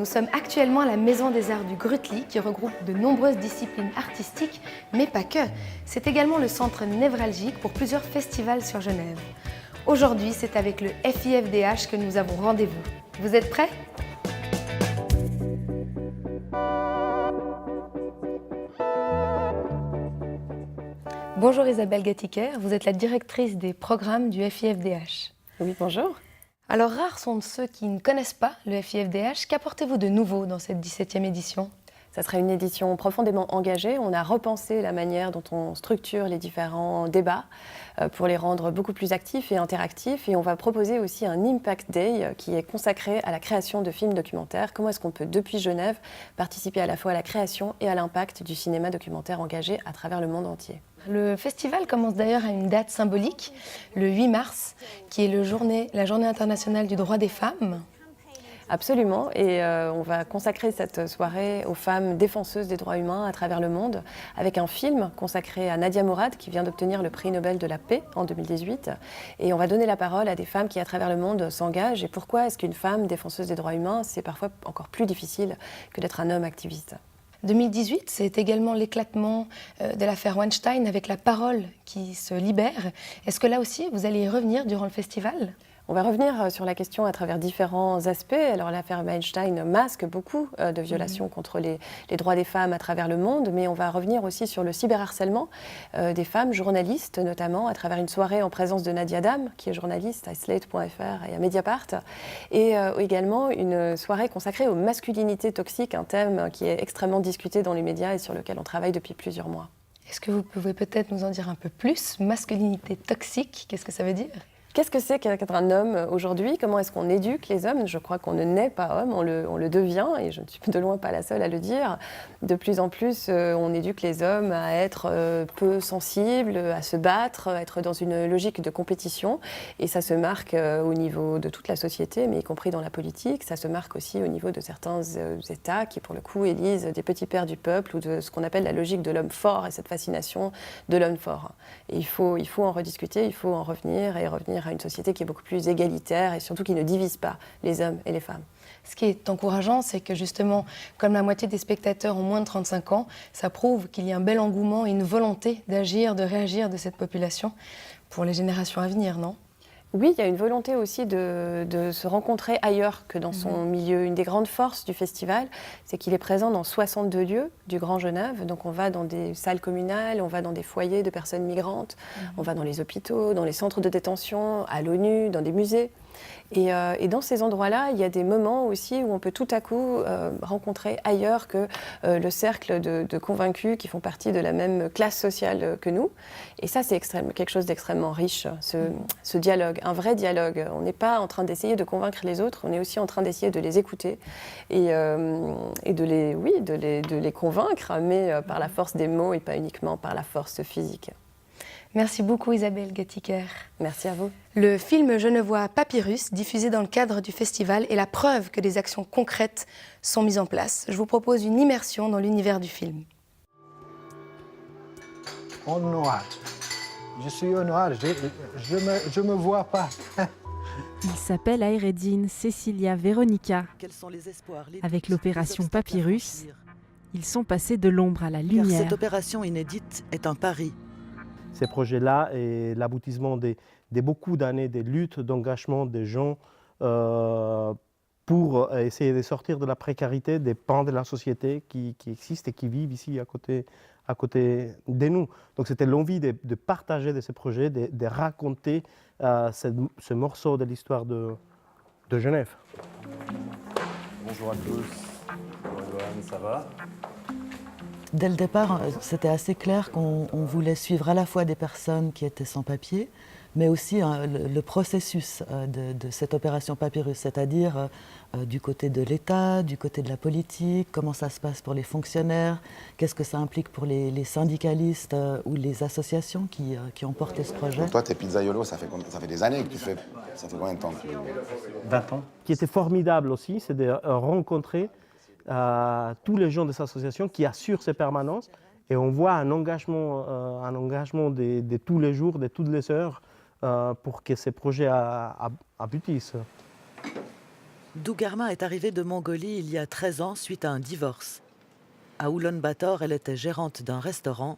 sommes actuellement à la Maison des Arts du Grutli qui regroupe de nombreuses disciplines artistiques, mais pas que. C'est également le centre névralgique pour plusieurs festivals sur Genève. Aujourd'hui, c'est avec le FIFDH que nous avons rendez-vous. Vous êtes prêts ? Bonjour Isabelle Gattiker, vous êtes la directrice des programmes du FIFDH. Oui, bonjour. Alors, rares sont ceux qui ne connaissent pas le FIFDH. Qu'apportez-vous de nouveau dans cette 17e édition ? Ça sera une édition profondément engagée. On a repensé la manière dont on structure les différents débats pour les rendre beaucoup plus actifs et interactifs. Et on va proposer aussi un Impact Day qui est consacré à la création de films documentaires. Comment est-ce qu'on peut, depuis Genève, participer à la fois à la création et à l'impact du cinéma documentaire engagé à travers le monde entier. Le festival commence d'ailleurs à une date symbolique, le 8 mars, qui est la journée internationale du droit des femmes. Absolument, et on va consacrer cette soirée aux femmes défenseuses des droits humains à travers le monde, avec un film consacré à Nadia Mourad, qui vient d'obtenir le prix Nobel de la paix en 2018. Et on va donner la parole à des femmes qui, à travers le monde, s'engagent. Et pourquoi est-ce qu'une femme défenseuse des droits humains, c'est parfois encore plus difficile que d'être un homme activiste ? 2018, c'est également l'éclatement de l'affaire Weinstein avec la parole qui se libère. Est-ce que là aussi, vous allez y revenir durant le festival ? On va revenir sur la question à travers différents aspects. Alors l'affaire Weinstein masque beaucoup de violations contre les droits des femmes à travers le monde, mais on va revenir aussi sur le cyberharcèlement des femmes journalistes, notamment à travers une soirée en présence de Nadia Dam, qui est journaliste à Slate.fr et à Mediapart, et également une soirée consacrée aux masculinités toxiques, un thème qui est extrêmement discuté dans les médias et sur lequel on travaille depuis plusieurs mois. Est-ce que vous pouvez peut-être nous en dire un peu plus ? Masculinité toxique, qu'est-ce que ça veut dire ? Qu'est-ce que c'est qu'être un homme aujourd'hui ? Comment est-ce qu'on éduque les hommes ? Je crois qu'on ne naît pas homme, on le devient, et je ne suis de loin pas la seule à le dire. De plus en plus, on éduque les hommes à être peu sensibles, à se battre, à être dans une logique de compétition. Et ça se marque au niveau de toute la société, mais y compris dans la politique. Ça se marque aussi au niveau de certains États qui, pour le coup, élisent des petits pères du peuple ou de ce qu'on appelle la logique de l'homme fort et cette fascination de l'homme fort. Et il faut en rediscuter, il faut en revenir et revenir à une société qui est beaucoup plus égalitaire et surtout qui ne divise pas les hommes et les femmes. Ce qui est encourageant, c'est que justement, comme la moitié des spectateurs ont moins de 35 ans, ça prouve qu'il y a un bel engouement et une volonté d'agir, de réagir de cette population pour les générations à venir, non ? Oui, il y a une volonté aussi de se rencontrer ailleurs que dans son milieu. Une des grandes forces du festival, c'est qu'il est présent dans 62 lieux du Grand Genève. Donc on va dans des salles communales, on va dans des foyers de personnes migrantes, on va dans les hôpitaux, dans les centres de détention, à l'ONU, dans des musées. Et dans ces endroits-là, il y a des moments aussi où on peut tout à coup rencontrer ailleurs que le cercle de convaincus qui font partie de la même classe sociale que nous. Et ça, c'est quelque chose d'extrêmement riche, ce dialogue, un vrai dialogue. On n'est pas en train d'essayer de convaincre les autres, on est aussi en train d'essayer de les écouter et de les convaincre, mais par la force des mots et pas uniquement par la force physique. Merci beaucoup Isabelle Gattiker. Merci à vous. Le film genevois Papyrus, diffusé dans le cadre du festival, est la preuve que des actions concrètes sont mises en place. Je vous propose une immersion dans l'univers du film. En noir. Je suis au noir, je me vois pas. Il s'appelle Ayreddine Cecilia Veronica. Avec l'opération Papyrus, ils sont passés de l'ombre à la lumière. Car cette opération inédite est un pari. Ces projets-là est l'aboutissement de beaucoup d'années de lutte, d'engagement des gens pour essayer de sortir de la précarité des pans de la société qui existent et qui vivent ici à côté de nous. Donc c'était l'envie de partager de ces projets, de raconter ce morceau de l'histoire de Genève. Bonjour à tous. Bonjour Johan, ça va ? Dès le départ, c'était assez clair qu'on voulait suivre à la fois des personnes qui étaient sans papier, mais aussi le processus de cette opération Papyrus, c'est-à-dire du côté de l'État, du côté de la politique, comment ça se passe pour les fonctionnaires, qu'est-ce que ça implique pour les syndicalistes ou les associations qui ont porté ce projet. Donc toi, t'es pizzaiolo, ça fait des années que tu fais. Ça fait combien de temps 20 ans. Ce qui était formidable aussi, c'est de rencontrer tous les gens de cette association qui assurent ces permanences et on voit un engagement de tous les jours, de toutes les heures pour que ces projets aboutissent. Dougarma est arrivée de Mongolie il y a 13 ans suite à un divorce. À Oulan-Bator, elle était gérante d'un restaurant.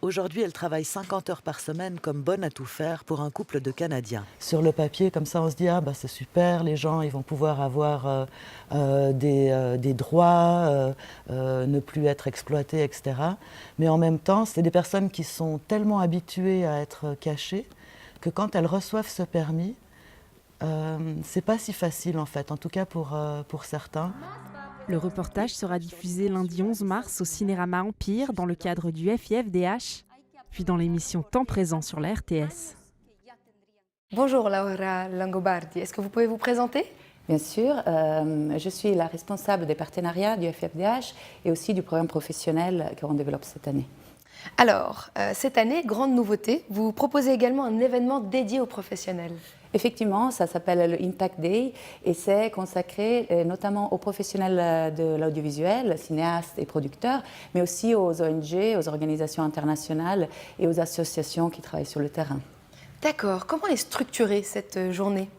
Aujourd'hui, elle travaille 50 heures par semaine comme bonne à tout faire pour un couple de Canadiens. Sur le papier, comme ça, on se dit « Ah, bah, c'est super, les gens ils vont pouvoir avoir des droits, ne plus être exploités, etc. » Mais en même temps, c'est des personnes qui sont tellement habituées à être cachées que quand elles reçoivent ce permis, c'est pas si facile en fait, en tout cas pour certains. Le reportage sera diffusé lundi 11 mars au Cinérama Empire dans le cadre du FIFDH, puis dans l'émission Temps présent sur la RTS. Bonjour Laura Langobardi, est-ce que vous pouvez vous présenter ? Bien sûr, je suis la responsable des partenariats du FIFDH et aussi du programme professionnel qu'on développe cette année. Alors, cette année, grande nouveauté, vous proposez également un événement dédié aux professionnels. Effectivement, ça s'appelle le Impact Day et c'est consacré notamment aux professionnels de l'audiovisuel, cinéastes et producteurs, mais aussi aux ONG, aux organisations internationales et aux associations qui travaillent sur le terrain. D'accord, comment est structurée cette journée ?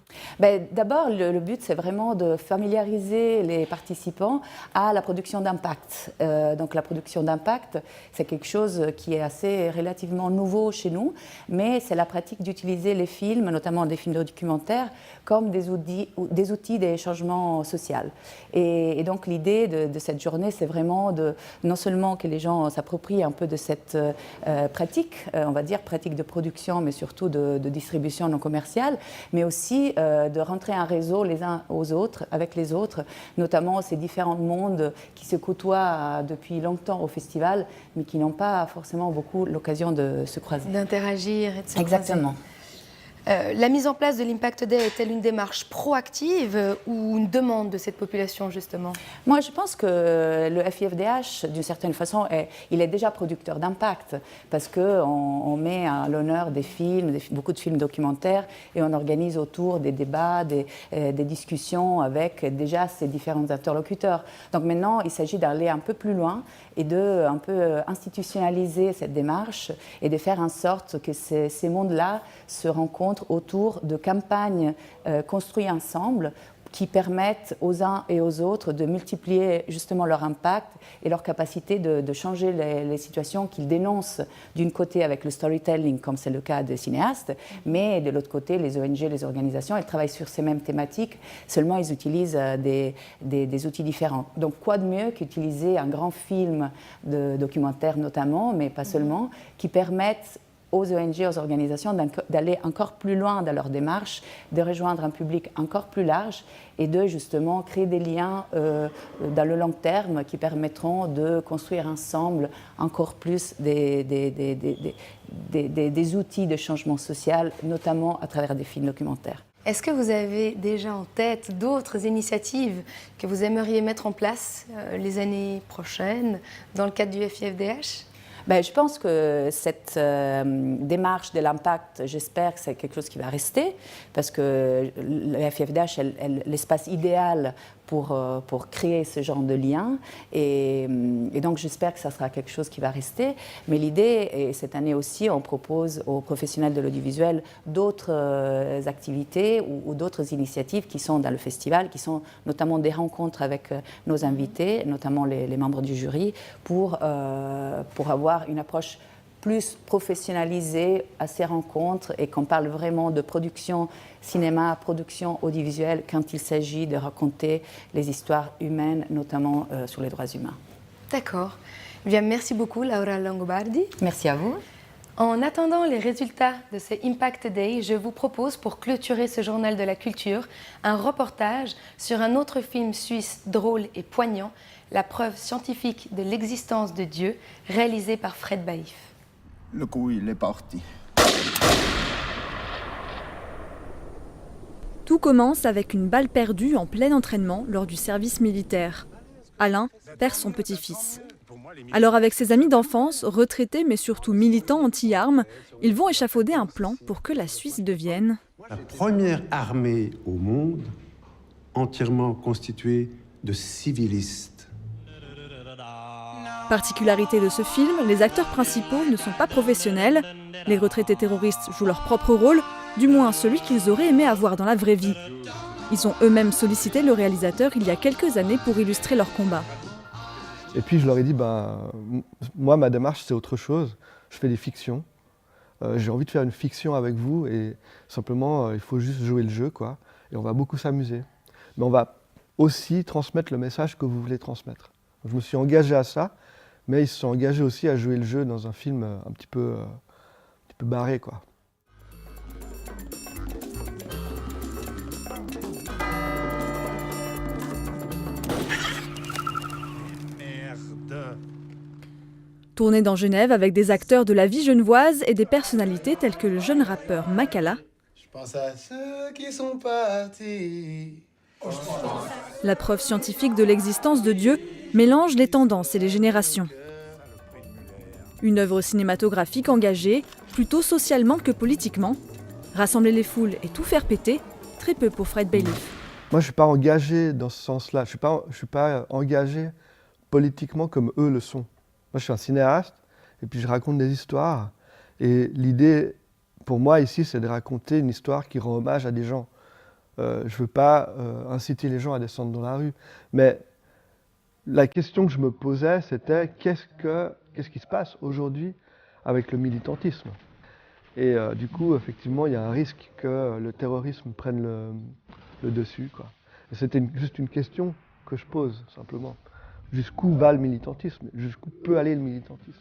D'abord, le but, c'est vraiment de familiariser les participants à la production d'impact. Donc la production d'impact, c'est quelque chose qui est assez relativement nouveau chez nous, mais c'est la pratique d'utiliser les films, notamment des films documentaires, comme des outils des changements sociaux. Et donc l'idée de cette journée, c'est vraiment non seulement que les gens s'approprient un peu de cette pratique, on va dire pratique de production, mais surtout de distribution non commerciale, mais aussi de rentrer en réseau les uns avec les autres, notamment ces différents mondes qui se côtoient depuis longtemps au festival, mais qui n'ont pas forcément beaucoup l'occasion de se croiser. D'interagir et de se Exactement. croiser. La mise en place de l'Impact Day est-elle une démarche proactive ou une demande de cette population, justement ? Moi, je pense que le FIFDH, d'une certaine façon, il est déjà producteur d'impact parce qu'on met à l'honneur des films, beaucoup de films documentaires, et on organise autour des débats, des discussions avec déjà ces différents interlocuteurs. Donc maintenant, il s'agit d'aller un peu plus loin et de un peu institutionnaliser cette démarche et de faire en sorte que ces mondes-là se rencontrent autour de campagnes construites ensemble qui permettent aux uns et aux autres de multiplier justement leur impact et leur capacité de changer les situations qu'ils dénoncent d'un côté avec le storytelling, comme c'est le cas des cinéastes, mais de l'autre côté, les ONG, les organisations, elles travaillent sur ces mêmes thématiques, seulement ils utilisent des outils différents. Donc quoi de mieux qu'utiliser un grand film de documentaire notamment, mais pas seulement, qui permettent aux ONG, aux organisations d'aller encore plus loin dans leur démarche, de rejoindre un public encore plus large et de justement créer des liens dans le long terme qui permettront de construire ensemble encore plus des outils de changement social, notamment à travers des films documentaires. Est-ce que vous avez déjà en tête d'autres initiatives que vous aimeriez mettre en place les années prochaines dans le cadre du FIFDH ? Je pense que cette démarche de l'impact, j'espère que c'est quelque chose qui va rester, parce que le FIFDH est l'espace idéal pour créer ce genre de lien. Et donc, j'espère que ça sera quelque chose qui va rester. Mais l'idée, et cette année aussi, on propose aux professionnels de l'audiovisuel d'autres activités ou d'autres initiatives qui sont dans le festival, qui sont notamment des rencontres avec nos invités, notamment les membres du jury, pour avoir une approche plus professionnalisée à ces rencontres et qu'on parle vraiment de production cinéma, production audiovisuelle quand il s'agit de raconter les histoires humaines, notamment sur les droits humains. D'accord. Bien, merci beaucoup Laura Langobardi. Merci à vous. En attendant les résultats de ce Impact Day, je vous propose pour clôturer ce journal de la culture un reportage sur un autre film suisse drôle et poignant, La preuve scientifique de l'existence de Dieu, réalisé par Fred Baïf. Le coup, il est parti. Tout commence avec une balle perdue en plein entraînement lors du service militaire. Alain perd son petit-fils. Alors avec ses amis d'enfance, retraités mais surtout militants anti-armes, ils vont échafauder un plan pour que la Suisse devienne la première armée au monde entièrement constituée de civilistes. Particularité de ce film, les acteurs principaux ne sont pas professionnels. Les retraités terroristes jouent leur propre rôle, du moins celui qu'ils auraient aimé avoir dans la vraie vie. Ils ont eux-mêmes sollicité le réalisateur il y a quelques années pour illustrer leur combat. Et puis je leur ai dit, moi ma démarche c'est autre chose, je fais des fictions. J'ai envie de faire une fiction avec vous et simplement il faut juste jouer le jeu quoi. Et on va beaucoup s'amuser. Mais on va aussi transmettre le message que vous voulez transmettre. Je me suis engagé à ça, mais ils se sont engagés aussi à jouer le jeu dans un film un petit peu barré quoi. Tourné dans Genève avec des acteurs de la vie genevoise et des personnalités telles que le jeune rappeur Makala. Je pense à ceux qui sont partis. La preuve scientifique de l'existence de Dieu mélange les tendances et les générations. Une œuvre cinématographique engagée, plutôt socialement que politiquement. Rassembler les foules et tout faire péter, très peu pour Fred Bailiff. Moi je ne suis pas engagé dans ce sens-là, je ne suis pas engagé politiquement comme eux le sont. Moi, je suis un cinéaste, et puis je raconte des histoires. Et l'idée, pour moi, ici, c'est de raconter une histoire qui rend hommage à des gens. Je ne veux pas inciter les gens à descendre dans la rue. Mais la question que je me posais, c'était qu'est-ce qui se passe aujourd'hui avec le militantisme? Et du coup, effectivement, il y a un risque que le terrorisme prenne le dessus, quoi. Et c'était juste une question que je pose, simplement. Jusqu'où va le militantisme? Jusqu'où peut aller le militantisme?